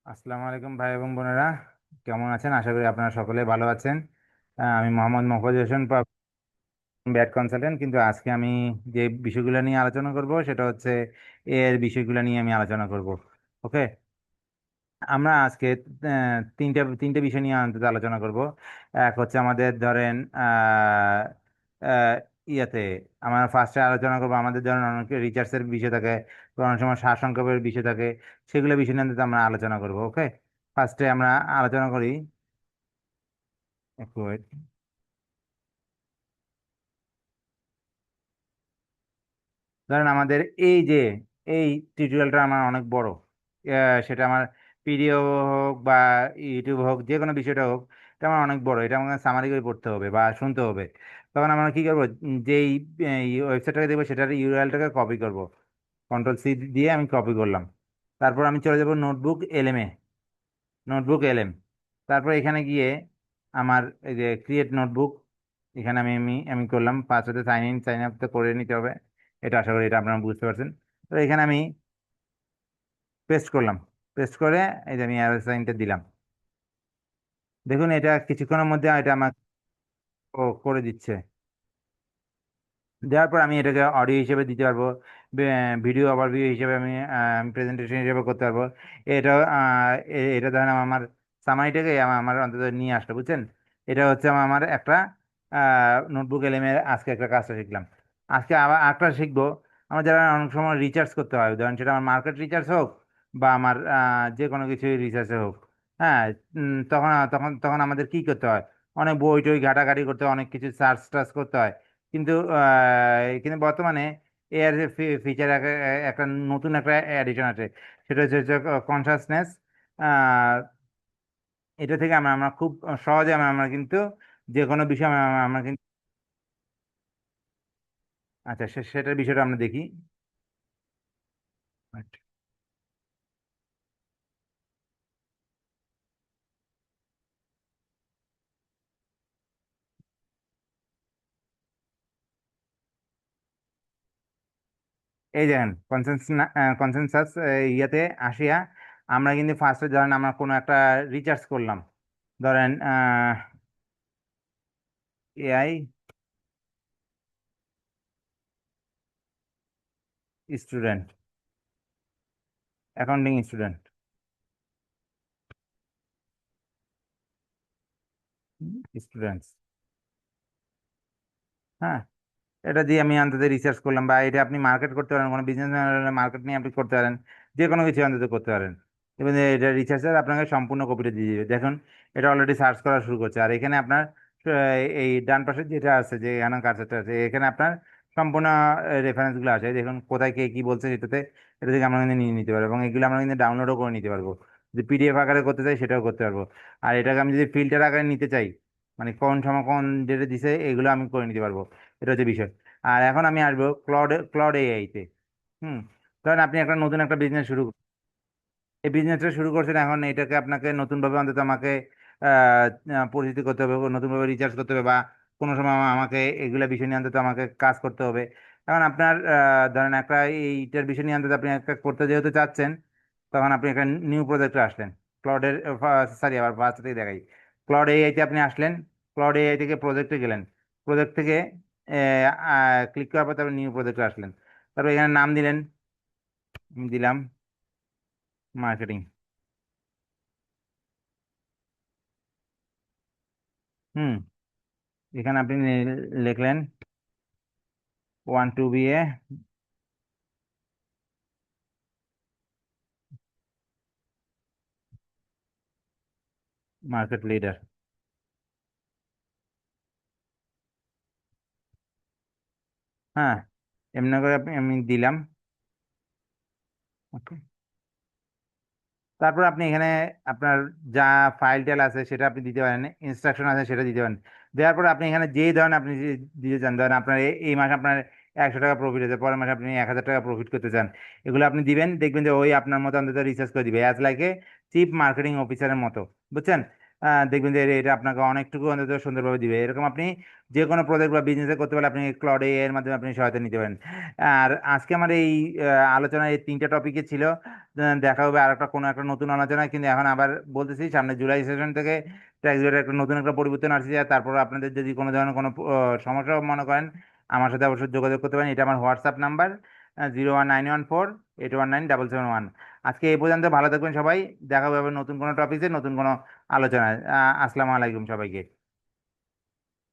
আসসালামু আলাইকুম ভাই এবং বোনেরা, কেমন আছেন? আশা করি আপনারা সকলে ভালো আছেন। আমি মোহাম্মদ মফাজ হোসেন, ব্যাট কনসালটেন্ট। কিন্তু আজকে আমি যে বিষয়গুলো নিয়ে আলোচনা করব সেটা হচ্ছে এর বিষয়গুলো নিয়ে আমি আলোচনা করব। ওকে, আমরা আজকে তিনটা তিনটে বিষয় নিয়ে অন্তত আলোচনা করব। এক হচ্ছে আমাদের ধরেন আহ, ইয়াতে আমরা ফার্স্টে আলোচনা করবো আমাদের ধরেন অনেক রিচার্জের বিষয় থাকে, তো অনেক সময় সারসংক্ষেপের বিষয় থাকে, সেগুলো বিষয় নিয়ে অন্তত আমরা আলোচনা করব। ওকে, ফার্স্টে আমরা আলোচনা করি। একটু wait। ধরেন আমাদের এই টিউটোরিয়ালটা আমার অনেক বড়। সেটা আমার পিডিএফ হোক বা ইউটিউব হোক, যে কোনো বিষয়টা হোক, এটা আমার অনেক বড়। এটা আমাকে সামারি করে পড়তে হবে বা শুনতে হবে। তখন আমরা কি করবো, যেই ওয়েবসাইটটাকে দেখবো সেটার ইউআরএলটাকে কপি করব। কন্ট্রোল সি দিয়ে আমি কপি করলাম। তারপর আমি চলে যাব নোটবুক এলএম। তারপর এখানে গিয়ে আমার এই যে ক্রিয়েট নোটবুক, এখানে আমি আমি আমি করলাম। পাসওয়ার্ডে সাইন আপ তো করে নিতে হবে। এটা আশা করি এটা আপনারা বুঝতে পারছেন। তো এখানে আমি পেস্ট করলাম। পেস্ট করে এই যে আমি অ্যারো সাইনটা দিলাম। দেখুন এটা কিছুক্ষণের মধ্যে এটা আমার করে দিচ্ছে। দেওয়ার পর আমি এটাকে অডিও হিসেবে দিতে পারবো, ভিডিও ওভারভিউ হিসেবে আমি প্রেজেন্টেশন হিসেবে করতে পারবো। এটা এটা ধরেন আমার সামারিটাকে আমার অন্তত নিয়ে আসলো, বুঝছেন? এটা হচ্ছে আমার একটা নোটবুক এলিমের আজকে একটা কাজটা শিখলাম। আজকে আবার একটা শিখবো। আমার যারা অনেক সময় রিচার্জ করতে হয়, ধরেন সেটা আমার মার্কেট রিচার্জ হোক বা আমার যে কোনো কিছু রিচার্জে হোক। হ্যাঁ, তখন তখন তখন আমাদের কি করতে হয়? অনেক বই টই ঘাটাঘাটি করতে হয়, অনেক কিছু সার্চ টার্চ করতে হয়। কিন্তু কিন্তু বর্তমানে এর যে ফিচার একটা নতুন একটা অ্যাডিশন আছে, সেটা হচ্ছে কনসাসনেস। এটা থেকে আমরা আমরা খুব সহজে আমরা আমরা কিন্তু যে কোনো বিষয় আমরা কিন্তু আচ্ছা সেটার বিষয়টা আমরা দেখি। এই দেখেন কনসেনসাস ইয়াতে আসিয়া আমরা কিন্তু ফার্স্টে ধরেন আমরা কোনো একটা রিচার্জ করলাম। ধরেন AI student, accounting student students. হ্যাঁ, এটা দিয়ে আমি অন্তত রিসার্চ করলাম, বা এটা আপনি মার্কেট করতে পারেন, কোনো বিজনেস মার্কেট নিয়ে আপনি করতে পারেন, যে কোনো কিছু অন্তত করতে পারেন। এবং এটা রিসার্চের আপনাকে সম্পূর্ণ কপিটা দিয়ে দিবে। দেখুন এটা অলরেডি সার্চ করা শুরু করছে। আর এখানে আপনার এই ডান পাশে যেটা আছে, যে এখানে কার্সারটা আছে, এখানে আপনার সম্পূর্ণ রেফারেন্স গুলো আছে। দেখুন কোথায় কে কি বলছে, এটাতে এটা থেকে আমরা কিন্তু নিয়ে নিতে পারবো, এবং এগুলো আমরা কিন্তু ডাউনলোডও করে নিতে পারবো। যদি পিডিএফ আকারে করতে চাই সেটাও করতে পারবো। আর এটাকে আমি যদি ফিল্টার আকারে নিতে চাই, মানে কোন সময় কোন ডেটে দিছে, এগুলো আমি করে নিতে পারবো। এটা হচ্ছে বিষয়। আর এখন আমি আসবো ক্লড ক্লড এআই তে। হুম, ধরেন আপনি একটা নতুন একটা বিজনেস শুরু, এই বিজনেসটা শুরু করছেন। এখন এটাকে আপনাকে নতুনভাবে অন্তত আমাকে পরিচিতি করতে হবে, নতুনভাবে রিচার্জ করতে হবে, বা কোনো সময় আমাকে এগুলা বিষয় নিয়ে অন্তত আমাকে কাজ করতে হবে। এখন আপনার ধরেন একটা এইটার বিষয় নিয়ে অন্তত আপনি একটা করতে যেহেতু চাচ্ছেন, তখন আপনি একটা নিউ প্রজেক্টে আসলেন। ক্লডের সরি, আবার ফার্স্ট থেকে দেখাই। ক্লড এআই তে আপনি আসলেন। ক্লড এআই থেকে প্রজেক্টে গেলেন। প্রজেক্ট থেকে ক্লিক করার পর তারপর নিউ প্রজেক্টে আসলেন। তারপর এখানে নাম দিলেন। আমি দিলাম মার্কেটিং। হুম, এখানে আপনি লিখলেন one two B a market leader. হ্যাঁ, এমনি করে আমি দিলাম। ওকে, তারপর আপনি এখানে আপনার যা ফাইল টাইল আছে সেটা আপনি দিতে পারেন, ইনস্ট্রাকশন আছে সেটা দিতে পারেন। দেওয়ার পরে আপনি এখানে যেই ধরেন আপনি দিতে চান, ধরেন আপনার এই মাসে আপনার 100 টাকা প্রফিট আছে, পরের মাসে আপনি 1000 টাকা প্রফিট করতে চান, এগুলো আপনি দিবেন। দেখবেন যে ওই আপনার মতো অন্তত রিসার্চ করে দিবে, as like a chief marketing অফিসারের মতো, বুঝছেন? দেখবেন যে এটা আপনাকে অনেকটুকু অন্তত সুন্দরভাবে দিবে। এরকম আপনি যে কোনো প্রজেক্ট বা বিজনেসে করতে পারলে আপনি ক্লাউড এর মাধ্যমে আপনি সহায়তা নিতে পারেন। আর আজকে আমার এই আলোচনায় এই 3টা টপিকে ছিল। দেখা হবে আর একটা কোনো একটা নতুন আলোচনায়, কিন্তু এখন আবার বলতেছি সামনে জুলাই সেশন থেকে ট্যাক্স রেটের একটা নতুন একটা পরিবর্তন আসছে। আর তারপর আপনাদের যদি কোনো ধরনের কোনো সমস্যা মনে করেন, আমার সাথে অবশ্যই যোগাযোগ করতে পারেন। এটা আমার হোয়াটসঅ্যাপ নাম্বার, 01914 81977 1। আজকে এই পর্যন্ত, ভালো থাকবেন সবাই। দেখা হবে আবার নতুন কোনো টপিকে, নতুন কোনো আলোচনায়। আসসালামু আলাইকুম সবাইকে।